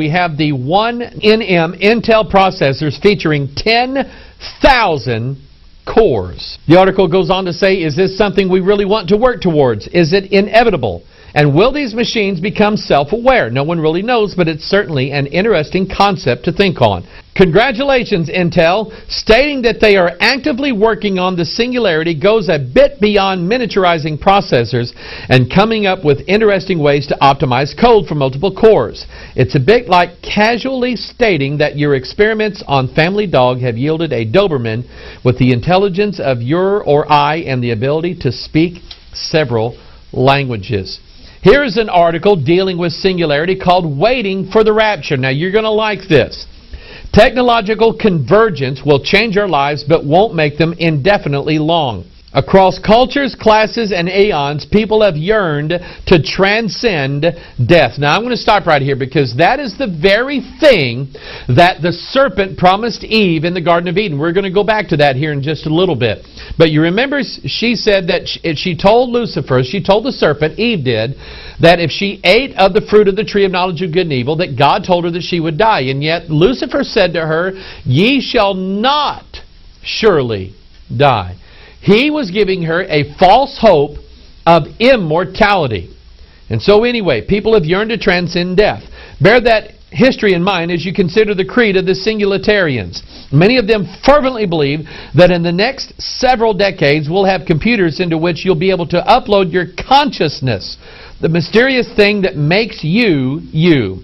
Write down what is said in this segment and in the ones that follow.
we have the 1nm Intel processors featuring 10,000 cores. The article goes on to say, is this something we really want to work towards? Is it inevitable? And will these machines become self-aware? No one really knows, but it's certainly an interesting concept to think on. Congratulations, Intel. Stating that they are actively working on the Singularity goes a bit beyond miniaturizing processors and coming up with interesting ways to optimize code for multiple cores. It's a bit like casually stating that your experiments on Family Dog have yielded a Doberman with the intelligence of your or I and the ability to speak several languages. Here's an article dealing with Singularity called Waiting for the Rapture. Now, you're going to like this. Technological convergence will change our lives but won't make them indefinitely long. Across cultures, classes, and aeons, people have yearned to transcend death. Now, I'm going to stop right here because that is the very thing that the serpent promised Eve in the Garden of Eden. We're going to go back to that here in just a little bit. But you remember she said that she told Lucifer, she told the serpent, Eve did, that if she ate of the fruit of the tree of knowledge of good and evil, that God told her that she would die. And yet Lucifer said to her, ye shall not surely die. He was giving her a false hope of immortality. And so anyway, people have yearned to transcend death. Bear that history in mind as you consider the creed of the Singularitarians. Many of them fervently believe that in the next several decades we'll have computers into which you'll be able to upload your consciousness, the mysterious thing that makes you, you.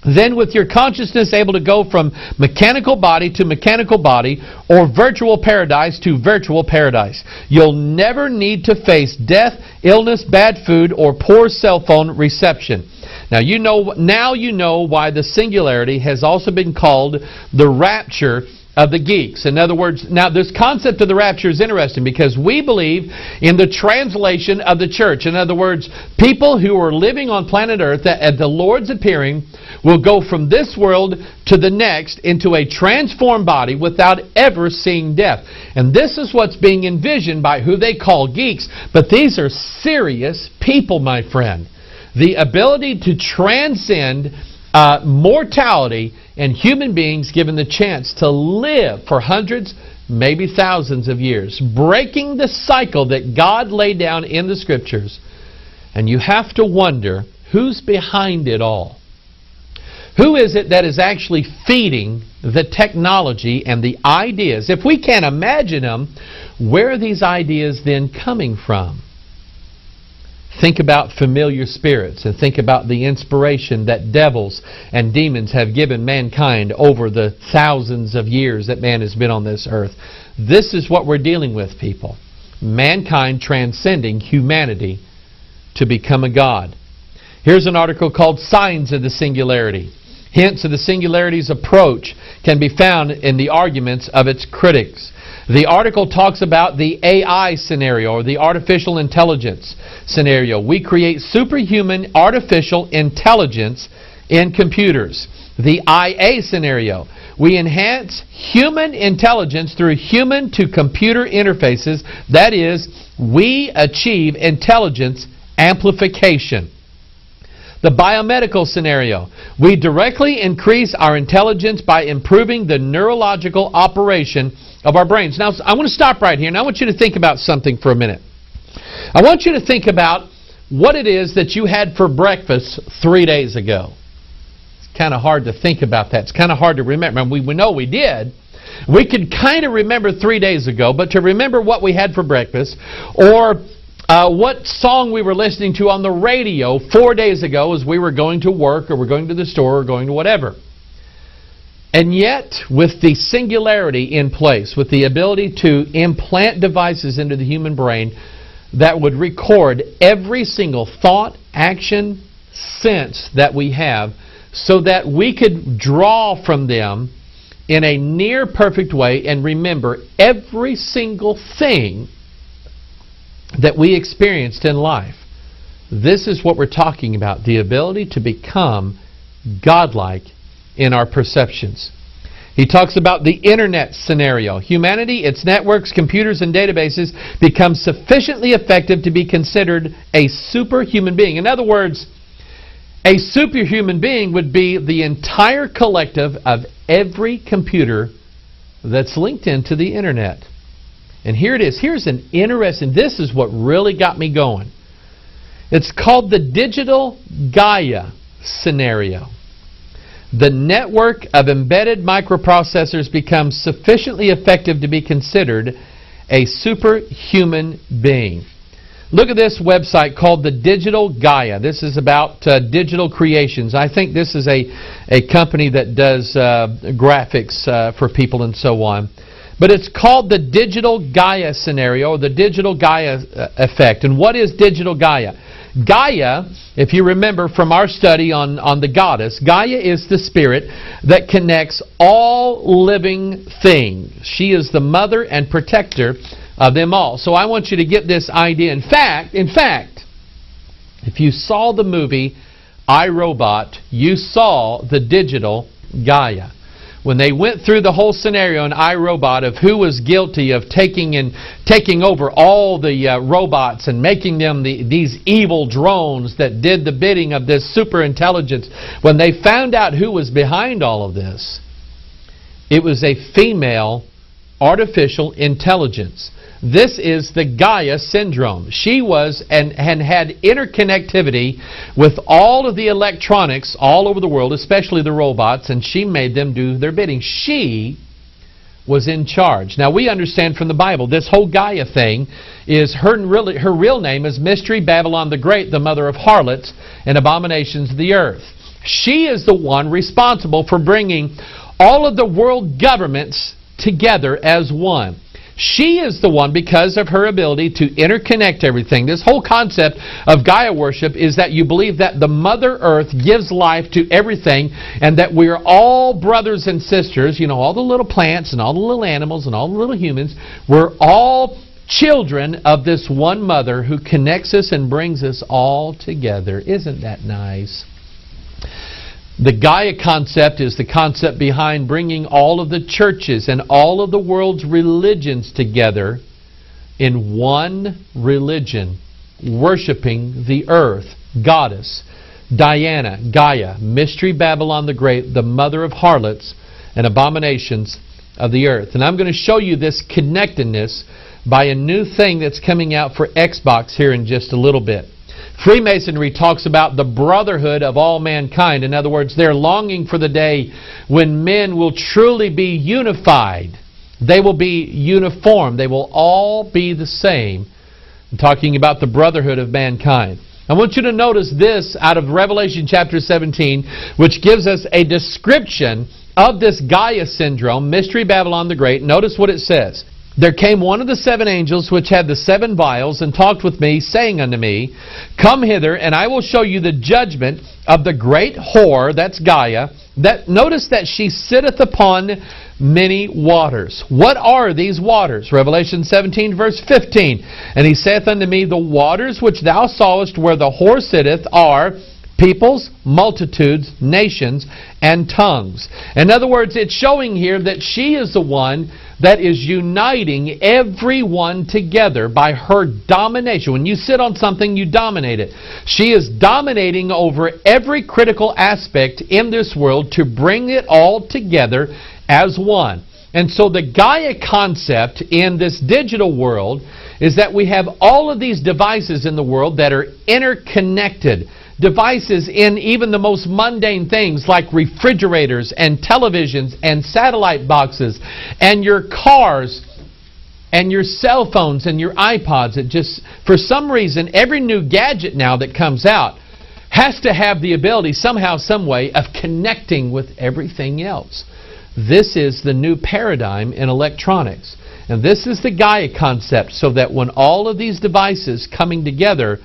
Then with your consciousness able to go from mechanical body to mechanical body or virtual paradise to virtual paradise. You'll never need to face death, illness, bad food, or poor cell phone reception. Now you know why the Singularity has also been called the rapture of the geeks. In other words, now this concept of the rapture is interesting because we believe in the translation of the church. In other words, people who are living on planet Earth at the Lord's appearing will go from this world to the next into a transformed body without ever seeing death. And this is what's being envisioned by who they call geeks. But these are serious people, my friend. The ability to transcend mortality and human beings given the chance to live for hundreds, maybe thousands of years, breaking the cycle that God laid down in the Scriptures. And you have to wonder, who's behind it all? Who is it that is actually feeding the technology and the ideas? If we can't imagine them, where are these ideas then coming from? Think about familiar spirits and think about the inspiration that devils and demons have given mankind over the thousands of years that man has been on this earth. This is what we're dealing with, people. Mankind transcending humanity to become a god. Here's an article called Signs of the Singularity. Hints of the Singularity's approach can be found in the arguments of its critics. The article talks about the AI scenario, or the artificial intelligence scenario. We create superhuman artificial intelligence in computers. The IA scenario. We enhance human intelligence through human-to-computer interfaces. That is, we achieve intelligence amplification. The biomedical scenario. We directly increase our intelligence by improving the neurological operation of our brains. Now, I want to stop right here, and I want you to think about something for a minute. I want you to think about what it is that you had for breakfast 3 days ago. It's kind of hard to think about that. It's kind of hard to remember. We know we did. We could kind of remember 3 days ago, but to remember what we had for breakfast, or what song we were listening to on the radio 4 days ago as we were going to work or we're going to the store or going to whatever. And yet, with the Singularity in place, with the ability to implant devices into the human brain that would record every single thought, action, sense that we have so that we could draw from them in a near perfect way and remember every single thing that we experienced in life. This is what we're talking about, the ability to become godlike in our perceptions. He talks about the internet scenario. Humanity, its networks, computers, and databases become sufficiently effective to be considered a superhuman being. In other words, A superhuman being would be the entire collective of every computer that's linked into the internet. And here it is. Here's an interesting, this is what really got me going. It's called the digital Gaia scenario. The network of embedded microprocessors becomes sufficiently effective to be considered a superhuman being. Look at this website called the Digital Gaia. This is about digital creations. I think this is a company that does graphics for people and so on. But it's called the Digital Gaia scenario, or the Digital Gaia effect. And what is Digital Gaia? Gaia, if you remember from our study on the goddess, Gaia is the spirit that connects all living things. She is the mother and protector of them all. So I want you to get this idea. In fact, if you saw the movie I, Robot, you saw the digital Gaia. When they went through the whole scenario in I, Robot of who was guilty of taking over all the robots and making them these evil drones that did the bidding of this super intelligence, when they found out who was behind all of this, it was a female artificial intelligence. This is the Gaia syndrome. She was and had interconnectivity with all of the electronics all over the world, especially the robots, and she made them do their bidding. She was in charge. Now we understand from the Bible this whole Gaia thing is her real name is Mystery Babylon the Great, the mother of harlots and abominations of the earth. She is the one responsible for bringing all of the world governments together as one. She is the one, because of her ability to interconnect everything. This whole concept of Gaia worship is that you believe that the Mother Earth gives life to everything, and that we are all brothers and sisters. You know, all the little plants and all the little animals and all the little humans. We're all children of this one mother who connects us and brings us all together. Isn't that nice? The Gaia concept is the concept behind bringing all of the churches and all of the world's religions together in one religion, worshiping the earth, goddess, Diana, Gaia, Mystery Babylon the Great, the mother of harlots and abominations of the earth. And I'm going to show you this connectedness by a new thing that's coming out for Xbox here in just a little bit. Freemasonry talks about the brotherhood of all mankind. In other words, they're longing for the day when men will truly be unified. They will be uniform. They will all be the same. I'm talking about the brotherhood of mankind. I want you to notice this out of Revelation chapter 17, which gives us a description of this Gaia syndrome, Mystery Babylon the Great. Notice what it says. There came one of the seven angels which had the seven vials, and talked with me, saying unto me, Come hither, and I will show you the judgment of the great whore, that's Gaia. Notice that she sitteth upon many waters. What are these waters? Revelation 17 verse 15. And he saith unto me, The waters which thou sawest where the whore sitteth are peoples, multitudes, nations, and tongues. In other words, it's showing here that she is the one that is uniting everyone together by her domination. When you sit on something, you dominate it. She is dominating over every critical aspect in this world to bring it all together as one. And so the Gaia concept in this digital world is that we have all of these devices in the world that are interconnected. Devices in even the most mundane things like refrigerators and televisions and satellite boxes and your cars and your cell phones and your iPods. It just, for some reason, every new gadget now that comes out has to have the ability somehow, some way of connecting with everything else. This is the new paradigm in electronics. And this is the Gaia concept, so that when all of these devices coming together,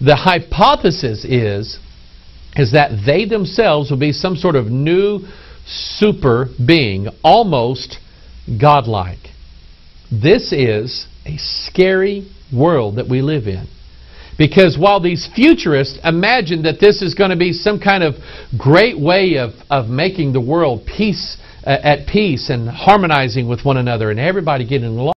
the hypothesis is that they themselves will be some sort of new super being, almost godlike. This is a scary world that we live in. Because while these futurists imagine that this is going to be some kind of great way of making the world at peace and harmonizing with one another and everybody getting along,